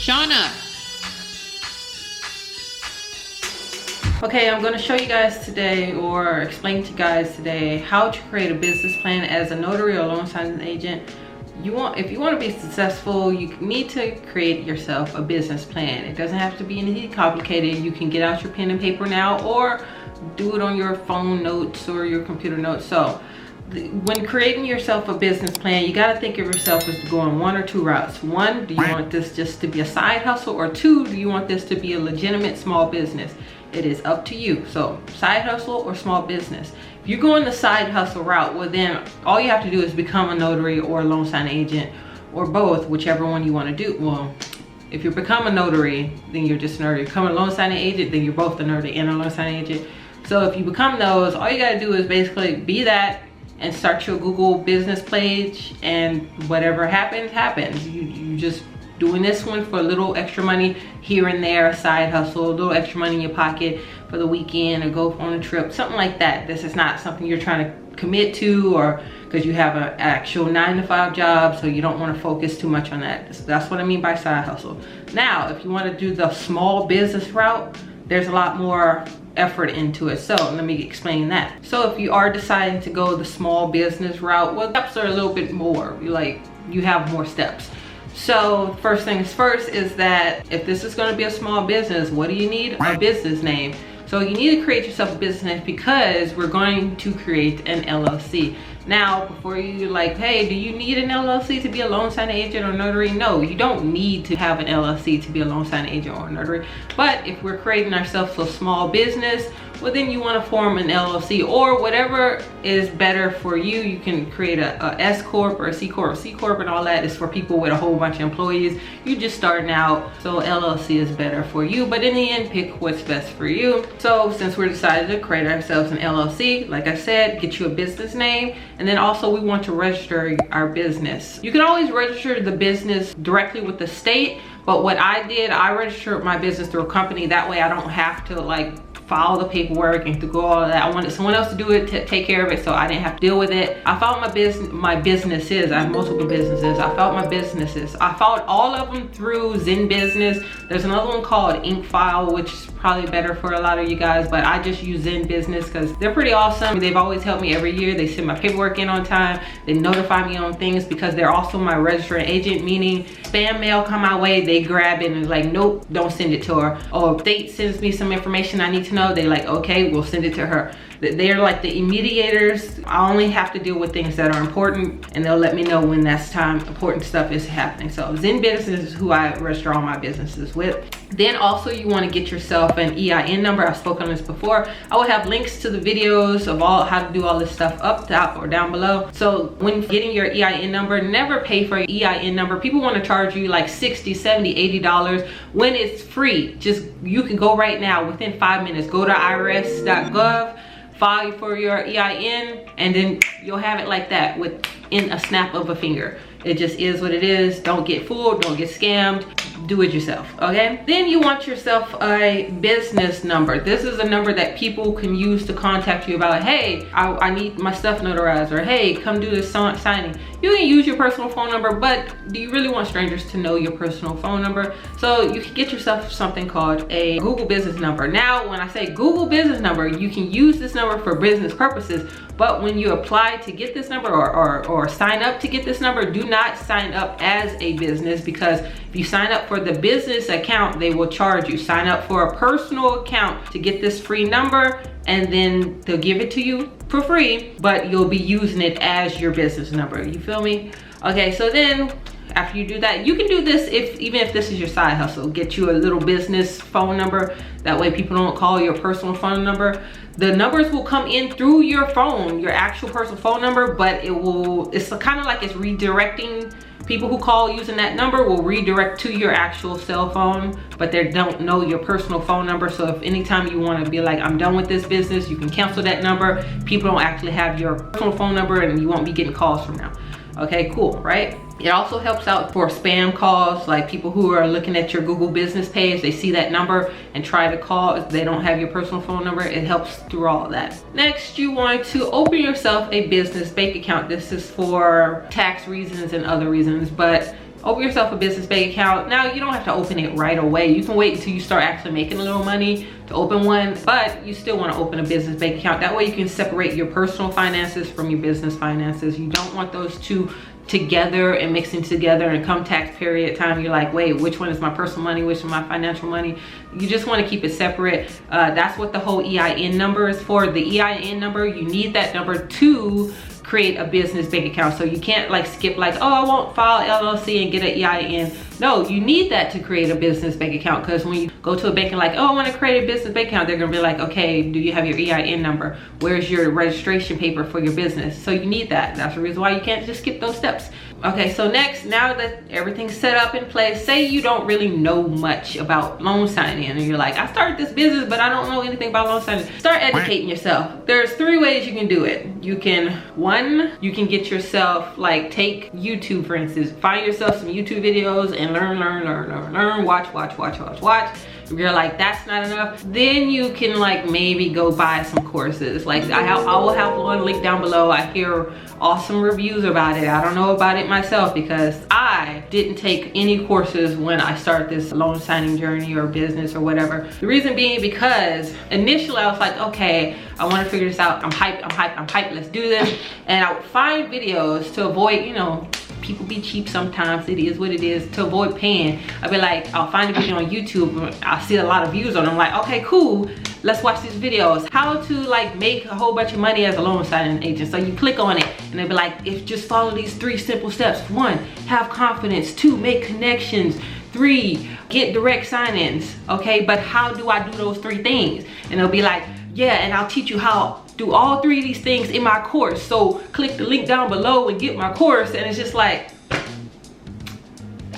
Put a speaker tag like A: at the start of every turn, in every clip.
A: Shauna.
B: Okay, I'm going to show you guys today, or explain to you guys today, how to create a business plan as a notary or loan signing agent. If you want to be successful, you need to create yourself a business plan. It doesn't have to be anything complicated. You can get out your pen and paper now, or do it on your phone notes or your computer notes. So when creating yourself a business plan, you got to think of yourself as going one or two routes. One, do you want this just to be a side hustle? Or two, do you want this to be a legitimate small business? It is up to you. So side hustle or small business. If you're going the side hustle route, well then all you have to do is become a notary or a loan sign agent, or both, whichever one you want to do. Well, if you become a notary, then you're just a notary. Become a loan signing agent, then you're both a notary and a loan signing agent. So if you become those, all you got to do is basically be that and start your Google business page, and whatever happens, happens. You just doing this one for a little extra money here and there, a side hustle, a little extra money in your pocket for the weekend, or go on a trip, something like that. This is not something you're trying to commit to, or because you have an actual 9-to-5 job, so you don't want to focus too much on that. That's what I mean by side hustle. Now, if you want to do the small business route, there's a lot more effort into it. So let me explain that. So if you are deciding to go the small business route, well, steps are a little bit more, you have more steps. So first things first is that if this is going to be a small business, what do you need? A business name. So you need to create yourself a business name, because we're going to create an LLC. Now, before you're like, hey, do you need an LLC to be a loan signing agent or notary? No, you don't need to have an LLC to be a loan signing agent or notary. But if we're creating ourselves a small business, well, then you want to form an LLC, or whatever is better for you. You can create a S Corp or a C Corp. C Corp and all that is for people with a whole bunch of employees. You're just starting out, so LLC is better for you. But in the end, pick what's best for you. So since we're decided to create ourselves an LLC, like I said, get you a business name. And then also we want to register our business. You can always register the business directly with the state, but what I did, I registered my business through a company. That way I don't have to file the paperwork and to go all of that. I wanted someone else to do it, to take care of it, so I didn't have to deal with it. I filed my businesses. I have multiple businesses. I filed my businesses. I filed all of them through Zen Business. There's another one called Ink File, which is probably better for a lot of you guys, but I just use Zen Business because they're pretty awesome. They've always helped me every year. They send my paperwork in on time. They notify me on things, because they're also my registering agent, meaning spam mail come my way, they grab it and is like, nope, don't send it to her. Or if state sends me some information I need to know, they like, okay, we'll send it to her. They're like the mediators. I only have to deal with things that are important, and they'll let me know when that's time, important stuff is happening. So Zen Business is who I register all my businesses with. Then also you want to get yourself an EIN number. I've spoken on this before. I will have links to the videos of how to do all this stuff up top or down below. So when getting your EIN number, never pay for an EIN number. People want to charge you like $60, $70, $80 when it's free. You can go right now within 5 minutes. Go to irs.gov, file for your EIN, and then you'll have it like that within a snap of a finger. It just is what it is. Don't get fooled, don't get scammed. Do it yourself, okay? Then you want yourself a business number. This is a number that people can use to contact you about, hey, I need my stuff notarized, or hey, come do this signing. You can use your personal phone number, but do you really want strangers to know your personal phone number? So you can get yourself something called a Google business number. Now, when I say Google business number, you can use this number for business purposes, but when you apply to get this number or sign up to get this number, do not sign up as a business, because if you sign up for the business account, they will charge you. Sign up for a personal account to get this free number, and then they'll give it to you for free, but you'll be using it as your business number. You feel me? Okay, so then after you do that, you can do this even if this is your side hustle. Get you a little business phone number. That way people don't call your personal phone number. The numbers will come in through your phone, your actual personal phone number, but it's kind of like it's redirecting. People who call using that number will redirect to your actual cell phone, but they don't know your personal phone number. So if anytime you want to be like, I'm done with this business, you can cancel that number. People don't actually have your personal phone number, and you won't be getting calls from now. Okay, cool, right? It also helps out for spam calls, like people who are looking at your Google business page, they see that number and try to call if they don't have your personal phone number. It helps through all of that. Next, you want to open yourself a business bank account. This is for tax reasons and other reasons, but open yourself a business bank account. Now, you don't have to open it right away. You can wait until you start actually making a little money to open one, but you still want to open a business bank account. That way you can separate your personal finances from your business finances. You don't want those two together and mixing together, and come tax period time you're like, wait, which one is my personal money, which is my financial money? You just want to keep it separate. That's what the whole EIN number is for. The EIN number, you need that number to create a business bank account. So you can't like skip like, oh, I won't file LLC and get an EIN. No, you need that to create a business bank account, because when you go to a bank and like, oh, I want to create a business bank account, they're gonna be like, okay, do you have your EIN number? Where's your registration paper for your business? So you need that. That's the reason why you can't just skip those steps. Okay, so next, now that everything's set up in place, say you don't really know much about loan signing and you're like, I started this business, but I don't know anything about loan signing. Start educating yourself. There's 3 ways you can do it. You can, one, you can get yourself, like take YouTube, for instance, find yourself some YouTube videos and learn, watch. If you're like, that's not enough, then you can like maybe go buy some courses. Like I will have one link down below. I hear awesome reviews about it. I don't know about it myself because I didn't take any courses when I started this loan signing journey or business or whatever. The reason being because initially I was like, okay, I want to figure this out. I'm hyped, let's do this. And I would find videos to avoid, you know, people be cheap sometimes, it is what it is, to avoid paying. I'll be like, I'll find a video on YouTube, I'll see a lot of views on it. I'm like, okay, cool, let's watch these videos. How to like make a whole bunch of money as a loan signing agent. So you click on it and they'll be like, if just follow these 3 simple steps. 1, have confidence. 2, make connections. 3, get direct sign-ins. Okay, but how do I do those 3 things? And they'll be like, yeah, and I'll teach you how do all 3 of these things in my course. So click the link down below and get my course. And it's just like,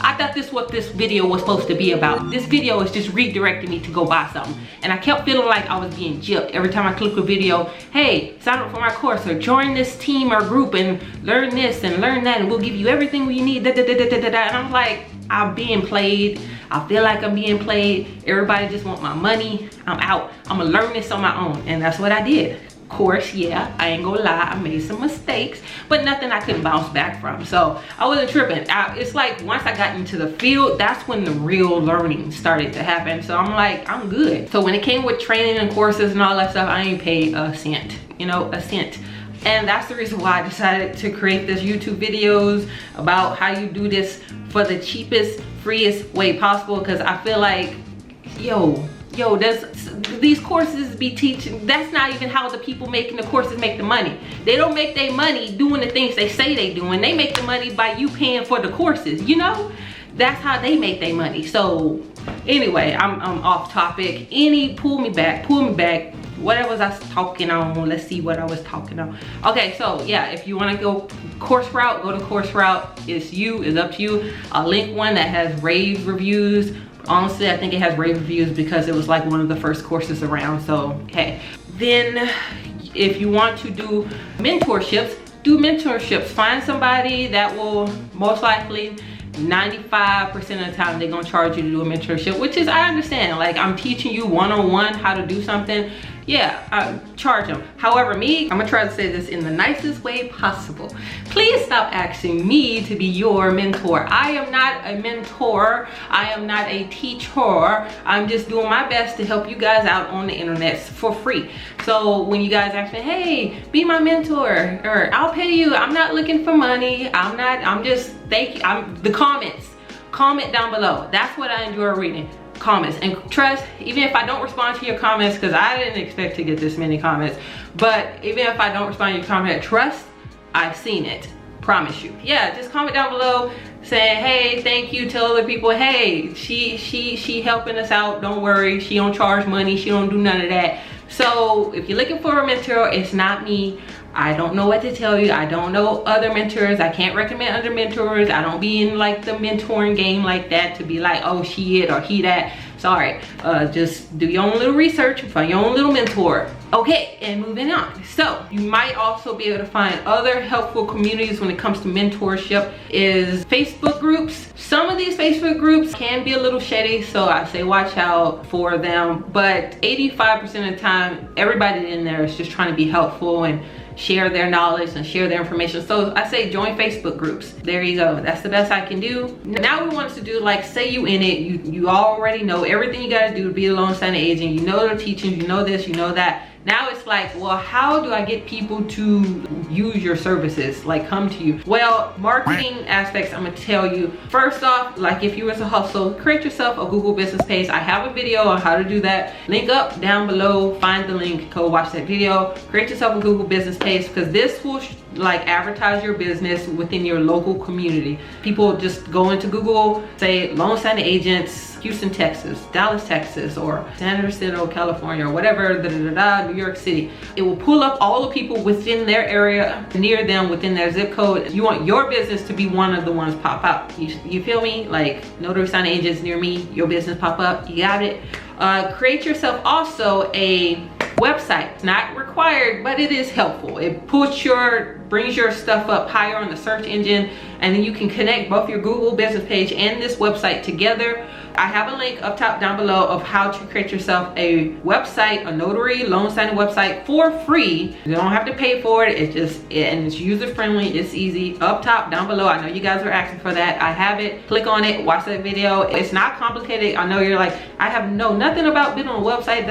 B: I thought this is what this video was supposed to be about. This video is just redirecting me to go buy something. And I kept feeling like I was being gypped every time I click a video. Hey, sign up for my course or join this team or group and learn this and learn that and we'll give you everything you need. And I'm like, I'm being played. I feel like I'm being played. Everybody just want my money. I'm out. I'm gonna learn this on my own. And that's what I did. Of course, yeah, I ain't gonna lie, I made some mistakes, but nothing I couldn't bounce back from. So I wasn't tripping. It's like once I got into the field, that's when the real learning started to happen. So I'm like, I'm good. So when it came with training and courses and all that stuff, I ain't paid a cent, you know, a cent. And that's the reason why I decided to create this YouTube videos about how you do this for the cheapest, freest way possible. Because I feel like, these courses be teaching, that's not even how the people making the courses make the money. They don't make their money doing the things they say they doing. They make the money by you paying for the courses, you know? That's how they make their money. So anyway, I'm off topic. Pull me back. What was I talking on? Let's see what I was talking on. Okay, so yeah, if you want to go course route, go to course route. It's up to you. I'll link one that has rave reviews. Honestly, I think it has rave reviews because it was like one of the first courses around. So okay, then if you want to do mentorships, do mentorships. Find somebody that will most likely 95% of the time they're gonna charge you to do a mentorship, which is, I understand. Like, I'm teaching you one-on-one how to do something. Yeah, charge them. However, me, I'm gonna try to say this in the nicest way possible. Please stop asking me to be your mentor. I am not a mentor. I am not a teacher. I'm just doing my best to help you guys out on the internet for free. So when you guys ask me, hey, be my mentor, or I'll pay you. I'm not looking for money. I'm just, thank you. The comments. Comment down below. That's what I enjoy reading. Comments. And trust, even if I don't respond to your comments, because I didn't expect to get this many comments, but even if I don't respond to your comment, trust, I've seen it. Promise you. Yeah, just comment down below saying, hey, thank you. Tell other people, hey, she helping us out. Don't worry, she don't charge money, she don't do none of that. So if you're looking for a mentor, it's not me. I don't know what to tell you. I don't know other mentors. I can't recommend other mentors. I don't be in like the mentoring game like that to be like, oh, she it or he that. Sorry, just do your own little research and find your own little mentor. Okay, and moving on. So you might also be able to find other helpful communities when it comes to mentorship is Facebook groups. Some of these Facebook groups can be a little shady, so I say watch out for them. But 85% of the time, everybody in there is just trying to be helpful and share their knowledge and share their information. So I say join Facebook groups. There you go. That's the best I can do. Now we want to do, like, say you in it, you already know everything you got to do to be a loan signing agent. You know the teachings, you know this, you know that. Now it's like, well, how do I get people to use your services, like come to you? Well, marketing aspects, I'm gonna tell you. First off, like if you was a hustle, create yourself a Google business page. I have a video on how to do that. Link up down below, find the link, go watch that video. Create yourself a Google business page, because this will like advertise your business within your local community. People just go into Google, say loan signing agents, Houston, Texas, Dallas, Texas, or San Francisco, California, or whatever, New York City. It will pull up all the people within their area, near them, within their zip code. You want your business to be one of the ones pop up. You feel me? Like notary signing agents near me, your business pop up. You got it. Create yourself also a website. It's not required, but it is helpful. It brings your stuff up higher on the search engine, and then you can connect both your Google business page and this website together. I have a link up top down below of how to create yourself a website, a notary loan signing website for free. You don't have to pay for it. And it's user friendly. It's easy. Up top down below. I know you guys are asking for that. I have it. Click on it. Watch that video. It's not complicated. I know you're like, I have nothing about being on a website.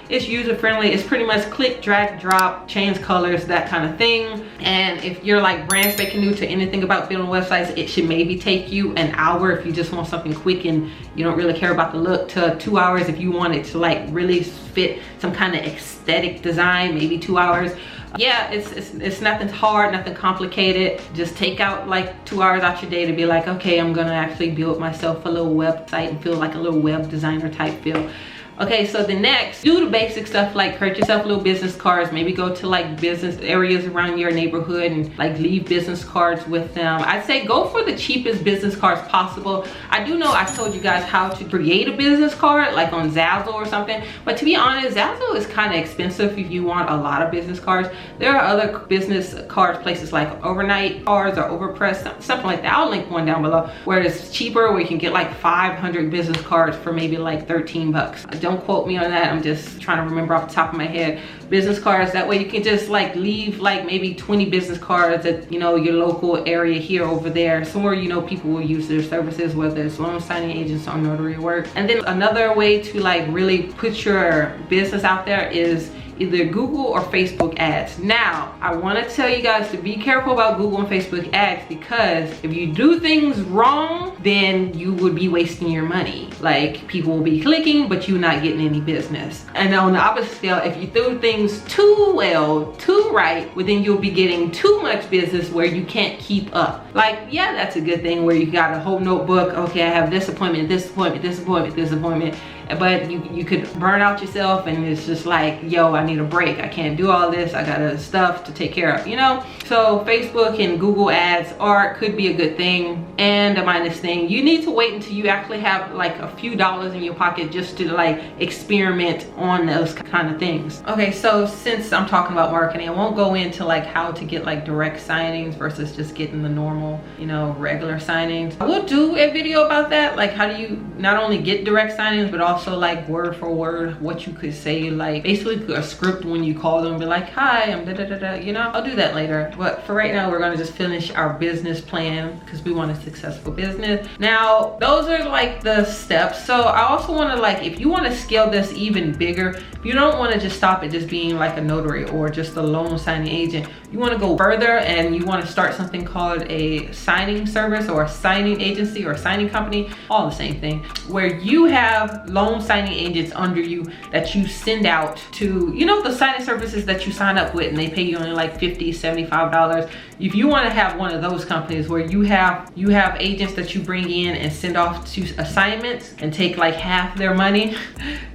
B: It's user friendly. It's pretty much click, drag, drop, change colors, that kind of thing. And if you're like brand spanking new to anything about building websites, it should maybe take you an hour if you just want something quick and you don't really care about the look, to 2 hours if you want it to like really fit some kind of aesthetic design, maybe 2 hours. Yeah, it's nothing hard, nothing complicated. Just take out like 2 hours out your day to be like, okay, I'm gonna actually build myself a little website and feel like a little web designer type feel. Okay, so the next, do the basic stuff like create yourself little business cards. Maybe go to like business areas around your neighborhood and like leave business cards with them. I'd say go for the cheapest business cards possible. I do know I told you guys how to create a business card like on Zazzle or something, but to be honest, Zazzle is kind of expensive if you want a lot of business cards. There are other business cards places like Overnight Cards or Overpress, something like that. I'll link one down below where it's cheaper, where you can get like 500 business cards for maybe like 13 bucks. Don't quote me on that. I'm just trying to remember off the top of my head. Business cards, that way you can just like leave like maybe 20 business cards at, you know, your local area here, over there, somewhere you know people will use their services, whether it's loan signing agents or notary work. And then another way to like really put your business out there is either Google or Facebook ads. Now, I want to tell you guys to be careful about Google and Facebook ads, because if you do things wrong, then you would be wasting your money. Like people will be clicking, but you're not getting any business. And on the opposite scale, if you do things too well, too right, well, then you'll be getting too much business where you can't keep up. Like, yeah, that's a good thing where you got a whole notebook. Okay, I have this appointment, this appointment, this appointment, this appointment. But you could burn out yourself, and it's just like, yo, I need a break. I can't do all this. I got stuff to take care of, you know? So Facebook and Google ads could be a good thing. And a minus thing, you need to wait until you actually have like a few dollars in your pocket just to like experiment on those kind of things. Okay, so since I'm talking about marketing, I won't go into like how to get like direct signings versus just getting the normal, you know, regular signings. I will do a video about that, like how do you not only get direct signings, but also like word for word what you could say, like basically a script when you call them, be like, hi, I'm da da da da, you know? I'll do that later. But for right now, we're gonna just finish our business plan because we want a successful business. Now, those are like the steps. So I also wanna like, if you wanna scale this even bigger, you don't wanna just stop at just being like a notary or just a loan signing agent. You wanna go further and you wanna start something called a signing service or a signing agency or a signing company, all the same thing, where you have loan signing agents under you that you send out to, you know, the signing services that you sign up with and they pay you only like $50, $75. If you want to have one of those companies where you have agents that you bring in and send off to assignments and take like half their money,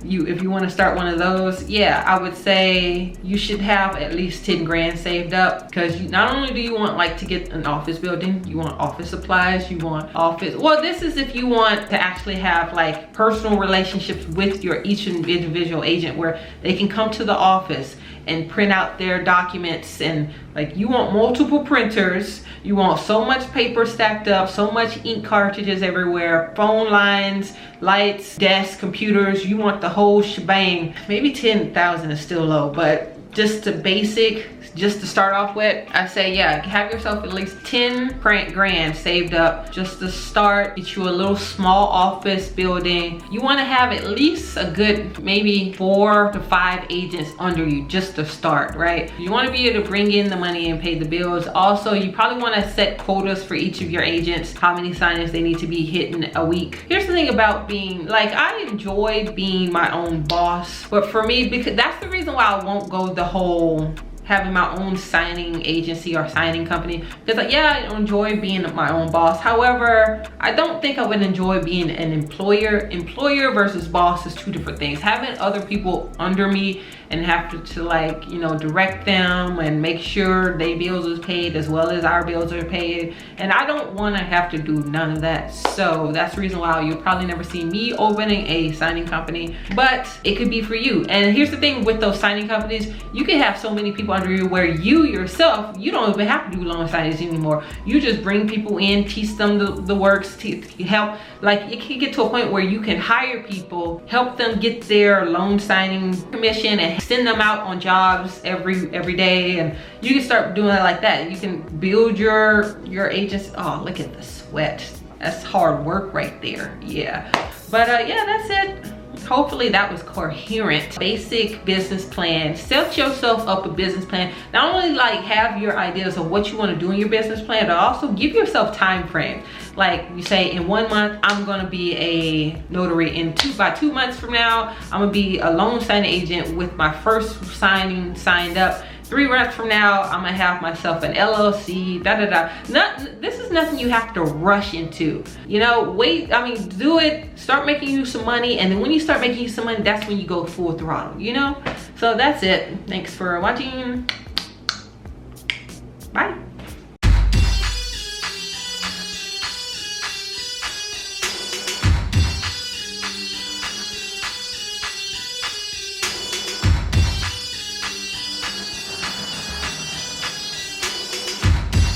B: if you want to start one of those, yeah, I would say you should have at least 10 grand saved up, because not only do you want like to get an office building, you want office supplies, you want office, well, this is if you want to actually have like personal relationships with each individual agent where they can come to the office and print out their documents, and like you want multiple printers, you want so much paper stacked up, so much ink cartridges everywhere, phone lines, lights, desks, computers, you want the whole shebang. Maybe 10,000 is still low, but just the basic just to start off with, I say, yeah, have yourself at least 10 grand saved up just to start. Get you a little small office building. You want to have at least a good maybe 4 to 5 agents under you just to start, right? You want to be able to bring in the money and pay the bills. Also, you probably want to set quotas for each of your agents, how many signings they need to be hitting a week. Here's the thing about being, like, I enjoy being my own boss, but for me, because that's the reason why I won't go the whole having my own signing agency or signing company, because like, yeah, I enjoy being my own boss. However, I don't think I would enjoy being an employer. Employer versus boss is two different things. Having other people under me and have to like, you know, direct them and make sure their bills is paid as well as our bills are paid, and I don't want to have to do none of that. So that's the reason why you'll probably never see me opening a signing company, but it could be for you. And here's the thing with those signing companies, you can have so many people under you where you yourself, you don't even have to do loan signings anymore. You just bring people in, teach them the works, help. Like, it can get to a point where you can hire people, help them get their loan signing commission, and send them out on jobs every day, and you can start doing it like that. You can build your agents. Oh, look at the sweat. That's hard work right there. Yeah, but yeah, that's it. Hopefully that was coherent. Basic business plan. Set yourself up a business plan. Not only like have your ideas of what you want to do in your business plan, but also give yourself time frame. Like you say, in 1 month, I'm gonna be a notary. By 2 months from now, I'm gonna be a loan signing agent with my first signing signed up. 3 months from now, I'm gonna have myself an LLC, This is nothing you have to rush into. You know, wait, I mean, do it, start making you some money, and then when you start making you some money, that's when you go full throttle, you know? So that's it. Thanks for watching. Bye.